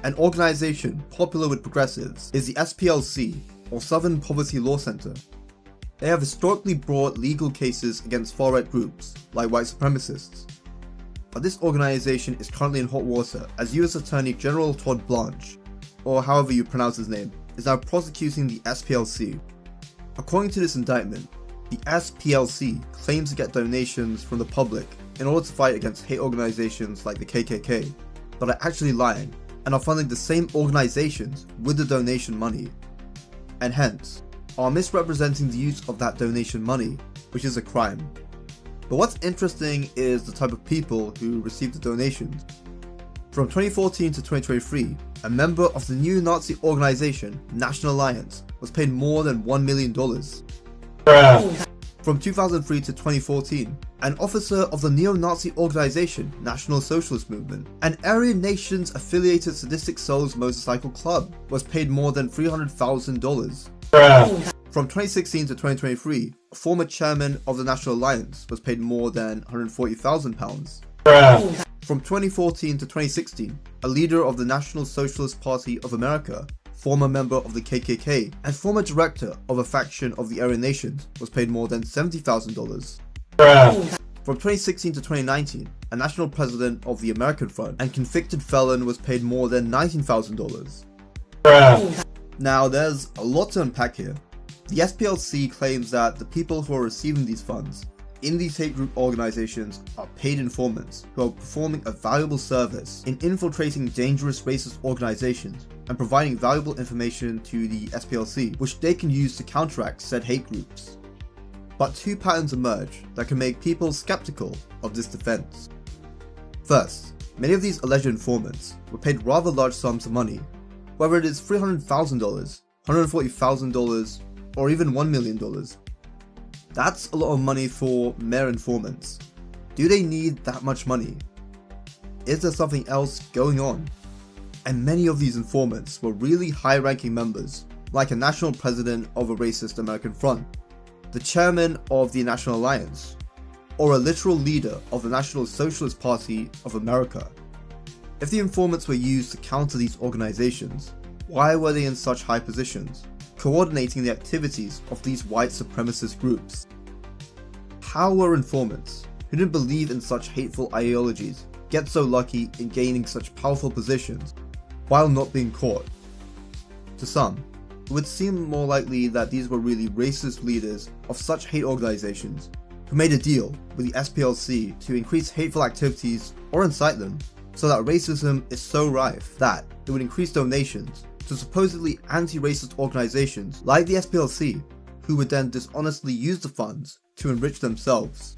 An organization popular with progressives is the SPLC, or Southern Poverty Law Center. They have historically brought legal cases against far-right groups, like white supremacists. But this organization is currently in hot water as US Attorney General Todd Blanche, or however you pronounce his name, is now prosecuting the SPLC. According to this indictment, the SPLC claims to get donations from the public in order to fight against hate organizations like the KKK, but are actually lying and are funding the same organizations with the donation money, and hence are misrepresenting the use of that donation money, which is a crime. But what's interesting is the type of people who received the donations. From 2014 to 2023, a member of the neo-Nazi organization National Alliance was paid more than $1 million. From 2003 to 2014, an officer of the neo-Nazi organization National Socialist Movement, an Aryan Nations affiliated Sadistic Souls motorcycle club, was paid more than $300,000. From 2016 to 2023, a former chairman of the National Alliance was paid more than £140,000. From 2014 to 2016, a leader of the National Socialist Party of America, former member of the KKK, and former director of a faction of the Aryan Nations was paid more than $70,000. From 2016 to 2019, a national president of the American Front and convicted felon was paid more than $19,000. Now there's a lot to unpack here. The SPLC claims that the people who are receiving these funds in these hate group organizations are paid informants who are performing a valuable service in infiltrating dangerous racist organizations and providing valuable information to the SPLC, which they can use to counteract said hate groups. But two patterns emerge that can make people skeptical of this defense. First, many of these alleged informants were paid rather large sums of money, whether it is $300,000, $140,000, or even $1 million. That's a lot of money for mere informants. Do they need that much money? Is there something else going on? And many of these informants were really high-ranking members, like a national president of a racist American Front, the chairman of the National Alliance, or a literal leader of the National Socialist Party of America. If the informants were used to counter these organizations, why were they in such high positions, coordinating the activities of these white supremacist groups? How were informants, who didn't believe in such hateful ideologies, get so lucky in gaining such powerful positions, while not being caught? To some, it would seem more likely that these were really racist leaders of such hate organizations, who made a deal with the SPLC to increase hateful activities or incite them, so that racism is so rife that it would increase donations to supposedly anti-racist organizations like the SPLC, who would then dishonestly use the funds to enrich themselves.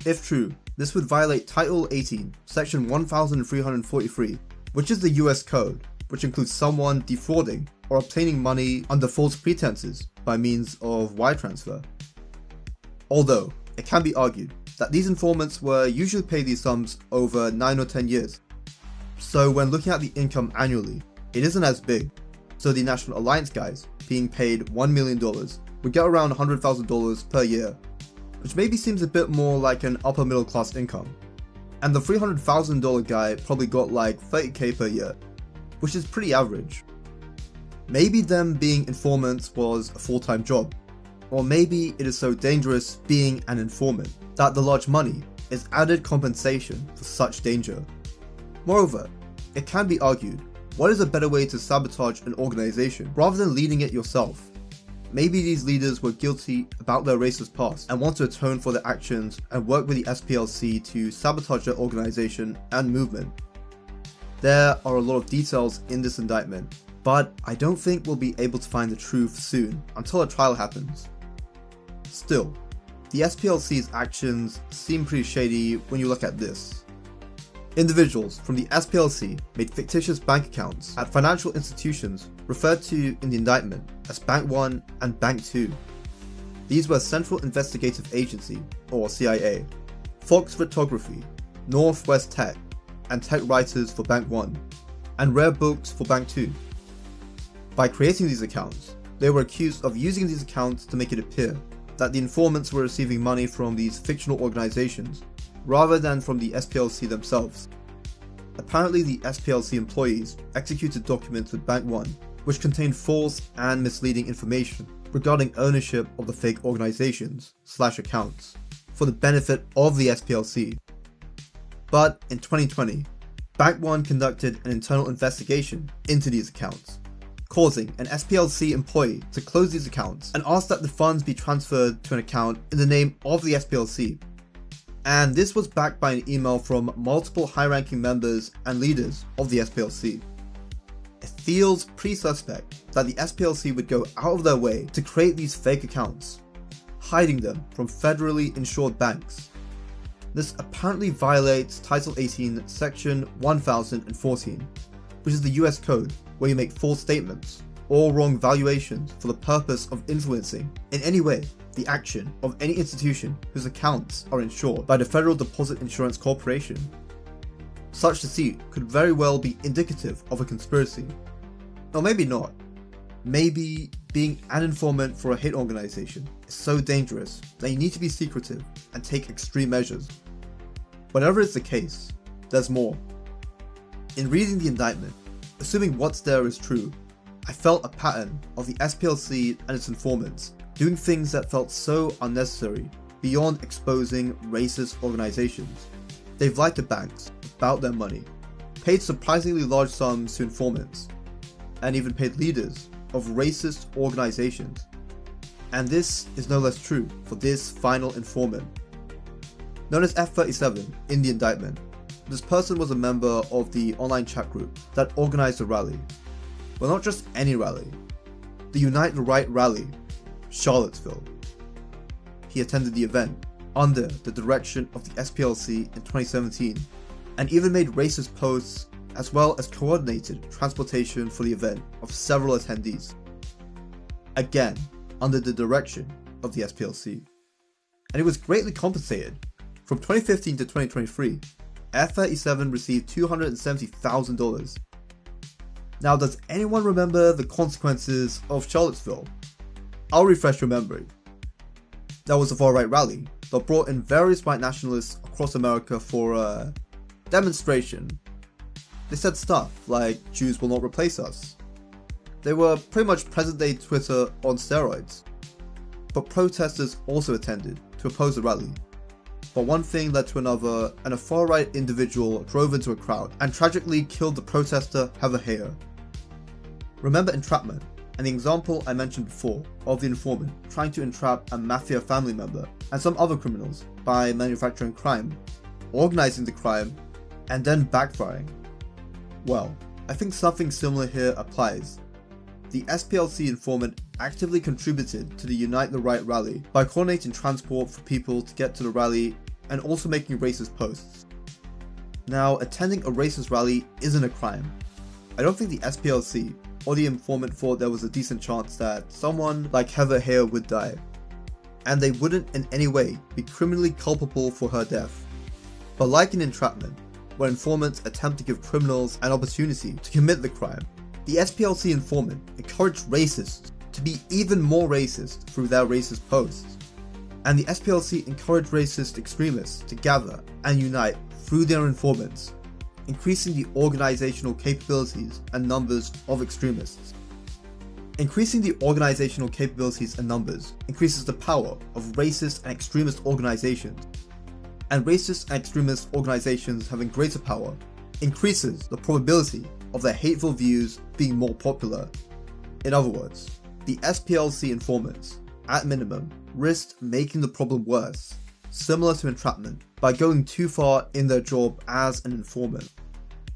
If true, this would violate Title 18, Section 1343, which is the US Code, which includes someone defrauding or obtaining money under false pretenses by means of wire transfer. Although, it can be argued that these informants were usually paid these sums over 9 or 10 years, so when looking at the income annually, it isn't as big. So the National Alliance guys, being paid $1 million, would get around $100,000 per year, which maybe seems a bit more like an upper middle class income. And the $300,000 guy probably got like $30,000 per year, which is pretty average. Maybe them being informants was a full-time job, or maybe it is so dangerous being an informant that the large money is added compensation for such danger. Moreover, it can be argued, what is a better way to sabotage an organization rather than leading it yourself? Maybe these leaders were guilty about their racist past and want to atone for their actions and work with the SPLC to sabotage their organization and movement. There are a lot of details in this indictment, but I don't think we'll be able to find the truth soon until a trial happens. Still, the SPLC's actions seem pretty shady when you look at this. Individuals from the SPLC made fictitious bank accounts at financial institutions referred to in the indictment as Bank 1 and Bank 2. These were Central Investigative Agency, or CIA, Fox Photography, Northwest Tech, and Tech Writers for Bank 1, and Rare Books for Bank 2. By creating these accounts, they were accused of using these accounts to make it appear that the informants were receiving money from these fictional organizations rather than from the SPLC themselves. A apparently the SPLC employees executed documents with Bank One which contained false and misleading information regarding ownership of the fake organizations/accounts for the benefit of the SPLC. But in 2020, Bank One conducted an internal investigation into these accounts, causing an SPLC employee to close these accounts and ask that the funds be transferred to an account in the name of the SPLC. And this was backed by an email from multiple high-ranking members and leaders of the SPLC. It feels pretty suspect that the SPLC would go out of their way to create these fake accounts, hiding them from federally insured banks. This apparently violates Title 18, Section 1014, which is the US code where you make false statements or wrong valuations for the purpose of influencing in any way the action of any institution whose accounts are insured by the Federal Deposit Insurance Corporation. Such deceit could very well be indicative of a conspiracy. Or maybe not. Maybe being an informant for a hate organization is so dangerous that you need to be secretive and take extreme measures. Whatever is the case, there's more. In reading the indictment, assuming what's there is true, I felt a pattern of the SPLC and its informants doing things that felt so unnecessary beyond exposing racist organizations. They've lied to banks about their money, paid surprisingly large sums to informants, and even paid leaders of racist organizations. And this is no less true for this final informant. Known as F37 in the indictment, this person was a member of the online chat group that organized the rally. Well, not just any rally, the Unite the Right rally, Charlottesville. He attended the event under the direction of the SPLC in 2017 and even made racist posts as well as coordinated transportation for the event of several attendees. Again, under the direction of the SPLC. And he was greatly compensated. From 2015 to 2023, F37 received $270,000. Now, does anyone remember the consequences of Charlottesville? I'll refresh your memory. There was a far-right rally that brought in various white nationalists across America for a demonstration. They said stuff like, Jews will not replace us. They were pretty much present-day Twitter on steroids. But protesters also attended to oppose the rally. But one thing led to another, and a far-right individual drove into a crowd and tragically killed the protester Heather Heyer. Remember entrapment, and the example I mentioned before of the informant trying to entrap a mafia family member and some other criminals by manufacturing crime, organizing the crime, and then backfiring. Well, I think something similar here applies. The SPLC informant actively contributed to the Unite the Right rally by coordinating transport for people to get to the rally and also making racist posts. Now, attending a racist rally isn't a crime. I don't think the SPLC or the informant thought there was a decent chance that someone like Heather Heyer would die, and they wouldn't in any way be criminally culpable for her death. But like in entrapment, where informants attempt to give criminals an opportunity to commit the crime, the SPLC informant encouraged racists to be even more racist through their racist posts. And the SPLC encouraged racist extremists to gather and unite through their informants, increasing the organizational capabilities and numbers of extremists. Increasing the organizational capabilities and numbers increases the power of racist and extremist organizations. And racist and extremist organizations having greater power increases the probability of their hateful views being more popular. In other words, the SPLC informants, at minimum, risked making the problem worse, similar to entrapment, by going too far in their job as an informant.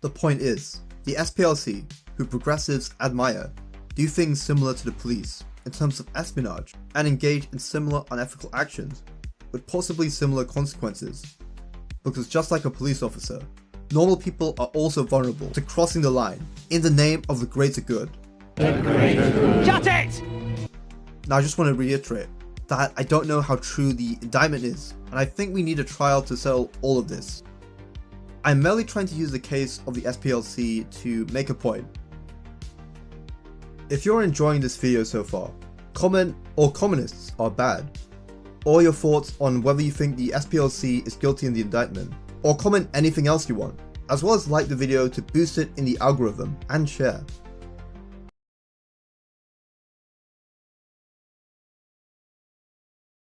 The point is, the SPLC, who progressives admire, do things similar to the police in terms of espionage and engage in similar unethical actions, with possibly similar consequences. Because just like a police officer, normal people are also vulnerable to crossing the line in the name of the greater good. Shut it! Now I just want to reiterate that I don't know how true the indictment is, and I think we need a trial to settle all of this. I'm merely trying to use the case of the SPLC to make a point. If you're enjoying this video so far, comment "all communists are bad," or your thoughts on whether you think the SPLC is guilty in the indictment, or comment anything else you want. as well as like the video to boost it in the algorithm and share.